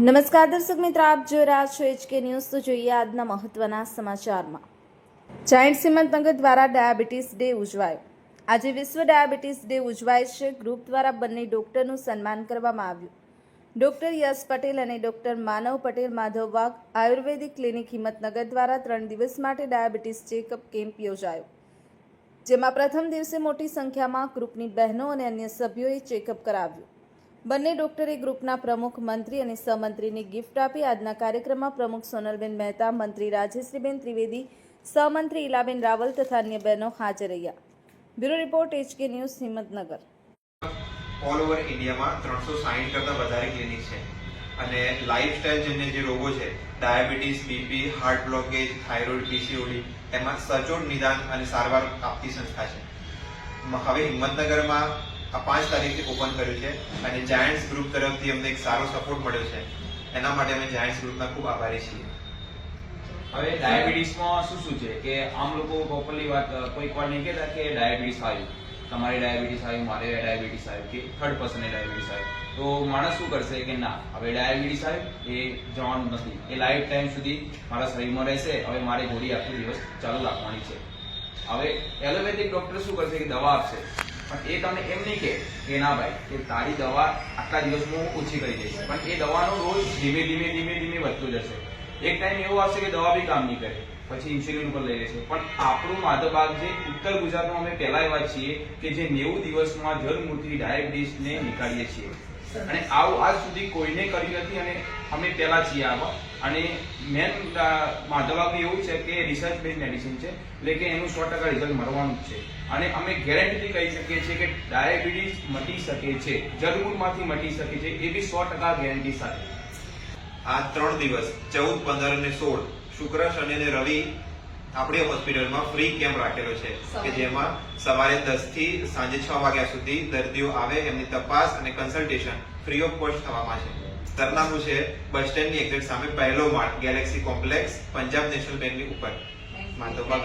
નમસ્કાર દર્શક મિત્રો, આપ જોઈ રહ્યા છો HK ન્યૂઝ। તો જોઈએ આજના મહત્વના સમાચારમાં। જાયન્ટ હિંમતનગર દ્વારા ડાયાબિટીસ ડે ઉજવાયો। આજે વિશ્વ ડાયાબિટીસ ડે ઉજવાય છે। ગ્રુપ દ્વારા બંને ડોક્ટરનું સન્માન કરવામાં આવ્યું। ડોક્ટર યશ પટેલ અને ડોક્ટર માનવ પટેલ માધવ વાઘ આયુર્વેદિક ક્લિનિક હિંમતનગર દ્વારા 3 દિવસ માટે ડાયાબિટીસ ચેકઅપ કેમ્પ યોજાયો, જેમાં પ્રથમ દિવસે મોટી સંખ્યામાં ગ્રુપની બહેનો અને અન્ય સભ્યોએ ચેકઅપ કરાવ્યું। બંને ડોક્ટરે ગ્રુપના પ્રમુખ, મંત્રી અને સહમંત્રીને ગિફ્ટ આપી। આજના કાર્યક્રમમાં પ્રમુખ સોનલબેન મહેતા, મંત્રી રાજેશ્રીબેન ત્રિવેદી, સહમંત્રી ઇલાબેન રાવલ તથા અન્ય બહેનો હાજર રહ્યા। Bureau report, HK news, Himmatnagar. All over ઇન્ડિયામાં 360 કરતાં વધારે ક્લિનિક છે અને લાઇફસ્ટાઇલ જન્ય જે રોગો છે, diabetes, BP, heart blockage, thyroid, PCOD, એમાં સચોટ નિદાન અને સારવાર આપતી સંસ્થા છે। હવે હિંમતનગરમાં આ 5 તારીખથી ઓપન કર્યું છે અને જાયન્ટ્સ ગ્રુપ તરફથી અમને એક સારો સપોર્ટ મળ્યો છે। એના માટે અમે જાયન્ટ્સ ગ્રુપના ખૂબ આભારી છીએ। હવે ડાયાબિટીસમાં શું છે કે આમ લોકો પ્રોપરલી વાત કોઈક વાર નહીં કહેતા કે ડાયાબિટીસ આવ્યું, તમારે ડાયાબિટીસ આવ્યું, મારે ડાયાબિટીસ આવ્યું, કે થર્ડ પર્સનને ડાયાબિટીસ આવ્યું, તો માણસ શું કરશે કે ના, હવે ડાયાબિટીસ આવ્યું એ જવાનું નથી, એ લાઈફ ટાઈમ સુધી મારા શરીરમાં રહેશે, હવે મારે ગોળી આખો દિવસ ચાલુ રાખવાની છે। હવે એલોપેથિક ડોક્ટર શું કરશે કે દવા આપશે, પણ એ તમને એમ નહીં કે ના ભાઈ કે તારી દવા આટલા દિવસમાં હું ઓછી કરી દઈશ, પણ એ દવાનો રોજ ધીમે ધીમે વધતો જશે। એક ટાઈમ એવો આવશે કે દવા બી કામ નહીં કરે, પછી ઇન્સ્યુલિન ઉપર લઈ લેશે। પણ આપણું માધવબાગ જે ઉત્તર ગુજરાતમાં અમે પહેલા એવા છીએ કે જે 90 દિવસમાં જળમૂળથી ડાયાબિટીસને નીકાળીએ છીએ અને આવું આજ સુધી કોઈને કર્યું નથી અને અમે પહેલા છીએ આમાં। અને મેન માધવબાગનું એવું છે કે રિસર્ચ બેઝ મેડિસિન છે, એટલે કે એનું 100% રિઝલ્ટ મળવાનું જ છે અને અમે ગેરંટીથી કહી શકીએ છીએ કે ડાયાબિટીસ મટી શકે છે, જળમૂળમાંથી મટી શકે છે, એ બી 100% ગેરંટી સાથે। આ 3 દિવસ 14, 15 અને 16 શુક્ર, શનિ અને રવિ આપણી હોસ્પિટલમાં ફ્રી કેમ્પ રાખેલો છે કે જેમાં સવારે 10 થી સાંજે 6 વાગ્યા સુધી દર્દીઓ આવે, એમની તપાસ અને કન્સલ્ટેશન ફ્રી ઓફ કોસ્ટ થવામાં છે। સરનામું છે બસ સ્ટેન્ડની એક્ઝેક્ટ સામે, પહેલો માળ, ગેલેક્સી કોમ્પ્લેક્સ, પંજાબ નેશનલ બેંકની ઉપર, માધવબાગ।